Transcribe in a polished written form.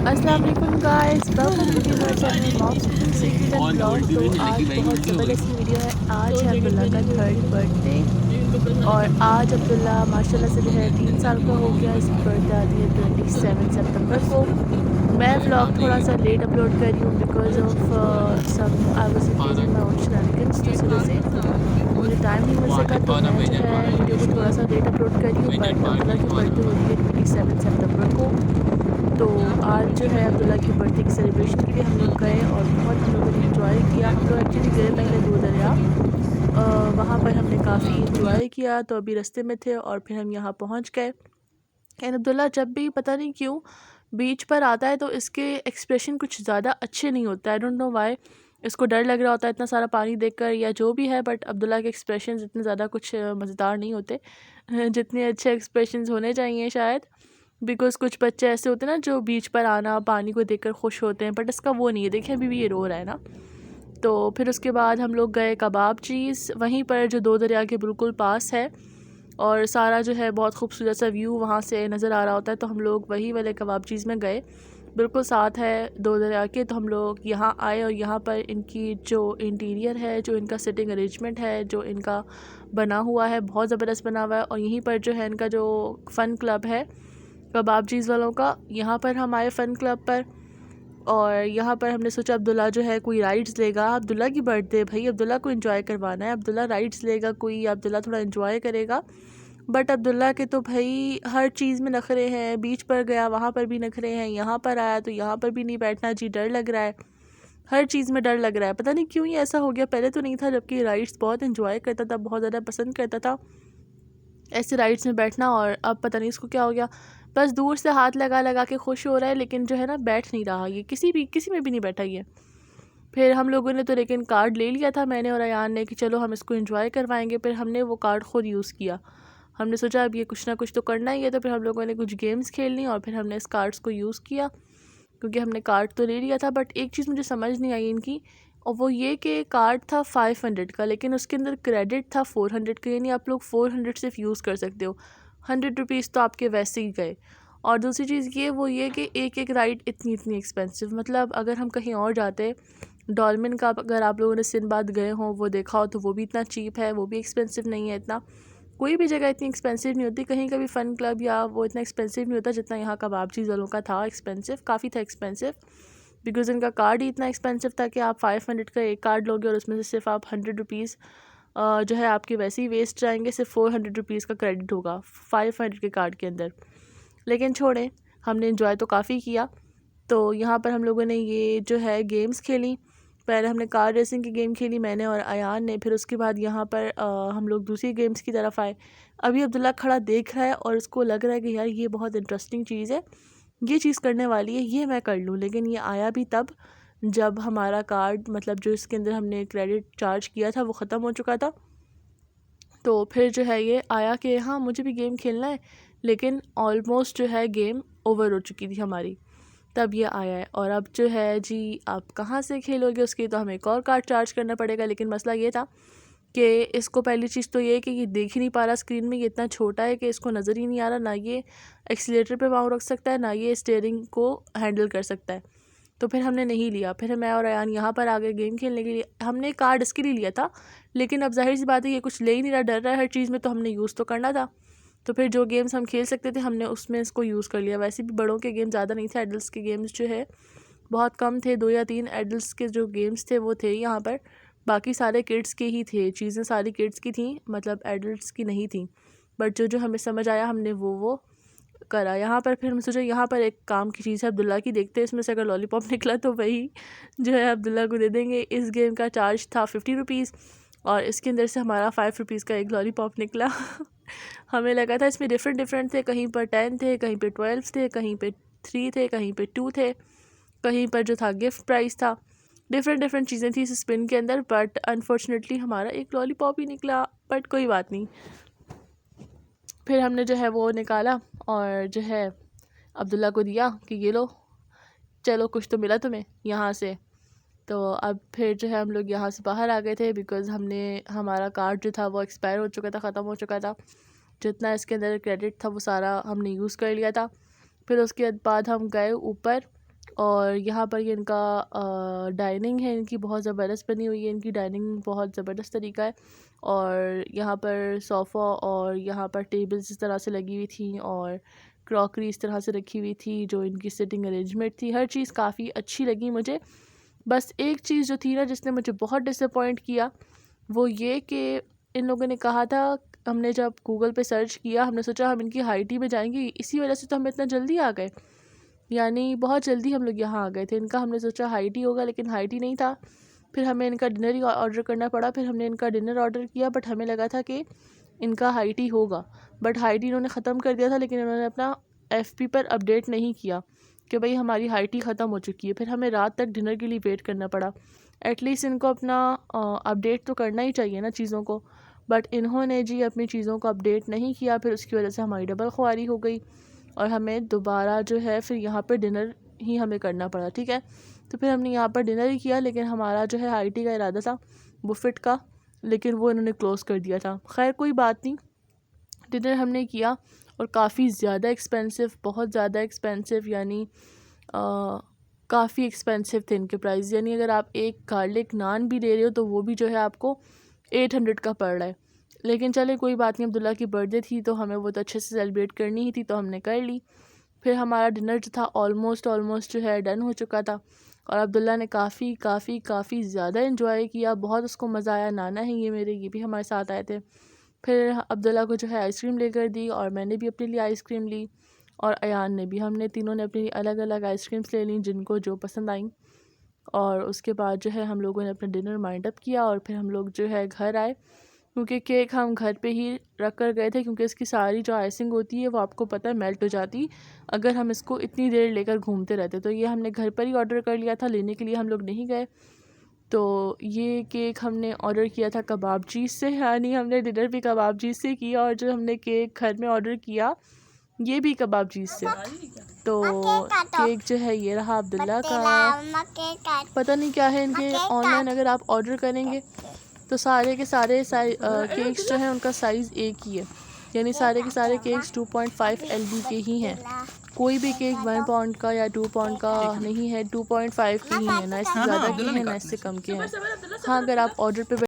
अस्सलाम वालेकुम guys, welcome to my channel moms cooking secret and blog. तो आज बहुत ज़बरदस्त वीडियो है। आज है अब्दुल्ला का 3rd बर्थडे और आज अब्दुल्ला माशाल्लाह से जो है 3 साल का हो गया। इसकी बर्थडे आती है 27 सितंबर को। मैं व्लॉग थोड़ा सा लेट अपलोड कर रही हूँ because of some I was engage in my own shenanigans. तो इस वजह से मुझे टाइम नहीं मिल सका, तो मैं जो है वीडियो को थोड़ा सा लेट अपलोड कर रही हूँ। बट अब्दुल्ला की बर्थडे होती है 27 सितंबर को। तो आज जो है अब्दुल्ला की बर्थडे की सेलिब्रेशन के लिए हम लोग गए और बहुत हम लोगों ने इन्जॉय किया। हम लोग एक्चुअली गए पहले दो दरिया, वहाँ पर हमने काफ़ी इन्जॉय किया। तो अभी रास्ते में थे और फिर हम यहाँ पहुँच गए। एंड अब्दुल्ला जब भी पता नहीं क्यों बीच पर आता है तो इसके एक्सप्रेशन कुछ ज़्यादा अच्छे नहीं होते। I don't know why. इसको डर लग रहा होता है इतना सारा पानी देखकर या जो भी है, बट अब्दुल्ला के एक्सप्रेशंस इतने ज़्यादा कुछ मज़ेदार नहीं होते जितने अच्छे एक्सप्रेशंस होने चाहिए शायद। बिकॉज़ कुछ बच्चे ऐसे होते हैं ना जो बीच पर आना पानी को देखकर खुश होते हैं, बट इसका वो नहीं है। देखिए अभी भी ये रो रहा है ना। तो फिर उसके बाद हम लोग गए कबाब चीज़, वहीं पर जो दो दरिया के बिल्कुल पास है और सारा जो है बहुत खूबसूरत सा व्यू वहाँ से नज़र आ रहा होता है। तो हम लोग वही वाले कबाब चीज़ में गए, बिल्कुल साथ है दो दरिया के। तो हम लोग यहाँ आए और यहाँ पर इनकी जो इंटीरियर है, जो इनका सिटिंग अरेंजमेंट है, जो इनका बना हुआ है, बहुत ज़बरदस्त बना हुआ है। और यहीं पर जो है इनका जो फ़न क्लब है कबाब चीज़ वालों का, यहाँ पर हम आए फ़न क्लब पर। और यहाँ पर हमने सोचा अब्दुल्ला जो है कोई राइड्स लेगा। अब्दुल्ला की बर्थडे भाई, अब्दुल्ला को एंजॉय करवाना है। अब्दुल्ला राइड्स लेगा कोई, अब्दुल्ला थोड़ा एंजॉय करेगा। बट अब्दुल्ला के तो भाई हर चीज़ में नखरे हैं। बीच पर गया वहाँ पर भी नखरे हैं, यहाँ पर आया तो यहाँ पर भी नहीं बैठना जी, डर लग रहा है। हर चीज़ में डर लग रहा है, पता नहीं क्यों ये ऐसा हो गया। पहले तो नहीं था, जबकि राइड्स बहुत एंजॉय करता था, बहुत ज़्यादा पसंद करता था ऐसे राइड्स में बैठना। और अब पता नहीं इसको क्या हो गया, बस दूर से हाथ लगा लगा के खुश हो रहा है, लेकिन जो है ना बैठ नहीं रहा। ये किसी में भी नहीं बैठा ये। फिर हम लोगों ने तो लेकिन कार्ड ले लिया था, मैंने और अयान ने, कि चलो हम इसको एंजॉय करवाएंगे। फिर हमने वो कार्ड खुद यूज़ किया। हमने सोचा अब ये कुछ ना कुछ तो करना ही है। तो फिर हम लोगों ने कुछ गेम्स खेल ली और फिर हमने इस कार्ड्स को यूज़ किया, क्योंकि हमने कार्ड तो ले लिया था। बट एक चीज़ मुझे समझ नहीं आई इनकी, और वो ये कि कार्ड था 500 का, लेकिन उसके अंदर क्रेडिट था 400 का। यानी आप लोग 400 सिर्फ यूज़ कर सकते हो, 100 रुपीज़ तो आपके वैसे ही गए। और दूसरी चीज़ ये कि एक एक राइड इतनी इतनी एक्सपेंसिव। मतलब अगर हम कहीं और जाते, डॉल्मेन का अगर आप लोगों ने सिनबाद गए हों वो देखा हो, तो वो भी इतना चीप है, वो भी एक्सपेंसिव नहीं है इतना। कोई भी जगह इतनी एक्सपेंसिव नहीं होती, कहीं का भी फ़न क्लब या वो इतना एक्सपेंसिव नहीं होता जितना यहाँ कबाब चीज़ वालों का था एक्सपेंसिव, काफ़ी था एक्सपेंसिव। बिकॉज़ इनका कार्ड ही इतना एक्सपेंसिव था कि आप 500 का एक कार्ड लोगे और उसमें से सिर्फ आप 100 रुपीज़ जो है आपके वैसे ही वेस्ट जाएंगे। सिर्फ 400 रुपीज़ का क्रेडिट होगा 500 के कार्ड के अंदर। लेकिन छोड़ें, हमने इन्जॉय तो काफ़ी किया। तो यहाँ पर हम लोगों ने ये जो है गेम्स खेली। पहले हमने कार रेसिंग की गेम खेली, मैंने और अयान ने। फिर उसके बाद यहाँ पर हम लोग दूसरी गेम्स की तरफ आए। अभी अब्दुल्ला खड़ा देख रहा है और उसको लग रहा है कि यार ये बहुत इंटरेस्टिंग चीज़ है, ये चीज़ करने वाली है, ये मैं कर लूँ। लेकिन ये आया भी तब जब हमारा कार्ड, मतलब जो इसके अंदर हमने क्रेडिट चार्ज किया था, वो ख़त्म हो चुका था। तो फिर जो है ये आया कि हाँ मुझे भी गेम खेलना है, लेकिन ऑलमोस्ट जो है गेम ओवर हो चुकी थी हमारी। तब ये आया है और अब जो है जी आप कहाँ से खेलोगे, उसकी तो हमें एक और कार्ड चार्ज करना पड़ेगा। लेकिन मसला ये था कि इसको पहली चीज़ तो ये है कि ये देख ही नहीं पा रहा स्क्रीन में, ये इतना छोटा है कि इसको नज़र ही नहीं आ रहा। ना ये एक्सीलेटर पे पाँव रख सकता है, ना ये स्टीयरिंग को हैंडल कर सकता है। तो फिर हमने नहीं लिया। फिर मैं और अयान यहाँ पर आ गए गेम खेलने के लिए। हमने कार्ड इसके लिए लिया था, लेकिन अब जाहिर सी बात है ये कुछ ले ही नहीं रहा, डर रहा है हर चीज़ में, तो हमने यूज़ तो करना था। तो फिर जो गेम्स हम खेल सकते थे हमने उसमें इसको यूज़ कर लिया। वैसे भी बड़ों के गेम ज़्यादा नहीं थे, एडल्ट्स के गेम्स जो है बहुत कम थे। 2 या 3 एडल्ट्स के जो गेम्स थे वो थे यहाँ पर, बाकी सारे किड्स के ही थे। चीज़ें सारी किड्स की थी, मतलब एडल्ट्स की नहीं थी। बट जो जो हमें समझ आया हमने वो करा यहाँ पर। फिर हम सोचा यहाँ पर एक काम की चीज़ है अब्दुल्ला की, देखते हैं इसमें से अगर लॉलीपॉप निकला तो वही जो है अब्दुल्ला को दे देंगे। इस गेम का चार्ज था 50 रुपीज़ और इसके अंदर से हमारा 5 रुपीज़ का एक लॉलीपॉप निकला हमें लगा था इसमें डिफरेंट डिफरेंट थे, कहीं पर 10 थे, कहीं पे 12 थे, कहीं पे 3 थे, कहीं पे 2 थे, कहीं पर जो था गिफ्ट प्राइस था। डिफरेंट डिफरेंट चीज़ें थी इस स्पिन के अंदर, बट अनफॉर्चुनेटली हमारा एक लॉलीपॉप ही निकला। बट कोई बात नहीं, फिर हमने जो है वो निकाला और जो है अब्दुल्ला को दिया कि ये लो, चलो कुछ तो मिला तुम्हें यहाँ से। तो अब फिर जो है हम लोग यहाँ से बाहर आ गए थे, बिकॉज़ हमारा कार्ड जो था वो एक्सपायर हो चुका था, ख़त्म हो चुका था। जितना इसके अंदर क्रेडिट था वो सारा हमने यूज़ कर लिया था। फिर उसके बाद हम गए ऊपर और यहाँ पर ये इनका डाइनिंग है, इनकी बहुत ज़बरदस्त बनी हुई है, इनकी डाइनिंग बहुत ज़बरदस्त तरीका है। और यहाँ पर सोफ़ा और यहाँ पर टेबल्स इस तरह से लगी हुई थी और क्रॉकरी इस तरह से रखी हुई थी, जो इनकी सिटिंग अरेंजमेंट थी, हर चीज़ काफ़ी अच्छी लगी मुझे। बस एक चीज़ जो थी ना जिसने मुझे बहुत डिसअपॉइंट किया, वो ये कि इन लोगों ने कहा था, हमने जब गूगल पे सर्च किया हमने सोचा हम इनकी हाई टी में जाएंगे, इसी वजह से तो हम इतना जल्दी आ गए, यानी बहुत जल्दी हम लोग यहाँ आ गए थे। इनका हमने सोचा हाई टी होगा, लेकिन हाई टी नहीं था। फिर हमें इनका डिनर ही ऑर्डर करना पड़ा। फिर हमने इनका डिनर ऑर्डर किया, बट हमें लगा था कि इनका हाई टी होगा, बट हाई टी इन्होंने ख़त्म कर दिया था, लेकिन इन्होंने अपना FB पर अपडेट नहीं किया कि भाई हमारी हाई टी ख़त्म हो चुकी है। फिर हमें रात तक डिनर के लिए वेट करना पड़ा। एटलीस्ट इनको अपना अपडेट तो करना ही चाहिए ना चीज़ों को, बट इन्होंने जी अपनी चीज़ों को अपडेट नहीं किया। फिर उसकी वजह से हमारी डबल ख्वारी हो गई और हमें दोबारा जो है फिर यहाँ पर डिनर ही हमें करना पड़ा। ठीक है, तो फिर हमने यहाँ पर डिनर ही किया, लेकिन हमारा जो है हाई टी का इरादा था बुफेट का, लेकिन वो इन्होंने क्लोज़ कर दिया था। खैर कोई बात नहीं, डिनर हमने किया और काफ़ी ज़्यादा एक्सपेंसिव, बहुत ज़्यादा एक्सपेंसिव, यानी काफ़ी एक्सपेंसिव थे इनके प्राइस। यानी अगर आप एक गार्लिक नान भी ले रहे हो तो वो भी जो है आपको 800 का पड़ रहा है। लेकिन चले कोई बात नहीं, अब्दुल्ला की बर्थडे थी तो हमें वो तो अच्छे से सेलिब्रेट करनी ही थी, तो हमने कर ली। फिर हमारा डिनर जो था ऑलमोस्ट जो है डन हो चुका था और अब्दुल्ला ने काफ़ी काफ़ी काफ़ी ज़्यादा इन्जॉय किया, बहुत उसको मज़ा आया। नाना है ये मेरे, ये भी हमारे साथ आए थे। फिर अब्दुल्ला को जो है आइसक्रीम लेकर दी और मैंने भी अपने लिए आइसक्रीम ली और अयान ने भी। हमने तीनों ने अपनी अलग अलग आइसक्रीम्स ले ली जिनको जो पसंद आई। और उसके बाद जो है हम लोगों ने अपना डिनर माइंड अप किया और फिर हम लोग जो है घर आए, क्योंकि केक हम घर पे ही रख कर गए थे, क्योंकि इसकी सारी जो आइसिंग होती है वो आपको पता है मेल्ट हो जाती अगर हम इसको इतनी देर लेकर घूमते रहते। तो ये हमने घर पर ही ऑर्डर कर लिया था, लेने के लिए हम लोग नहीं गए। तो ये केक हमने ऑर्डर किया था कबाबची से, यानी हमने डिनर भी कबाबची से किया और जो हमने केक घर में ऑर्डर किया ये भी कबाबची से। तो केक जो है ये रहा अब्दुल्ला का। पता नहीं क्या है इनके ऑनलाइन, अगर आप ऑर्डर करेंगे तो सारे के सारे केक्स जो हैं उनका साइज़ एक ही है, यानी सारे के सारे केक्स 2.5 LB के ही हैं। कोई भी केक 1 पाउंड का या 2 पाउंड का नहीं है, 2.5 के ही है, ना इससे ज़्यादा के हैं ना इससे कम के हैं। हाँ, अगर आप ऑर्डर पे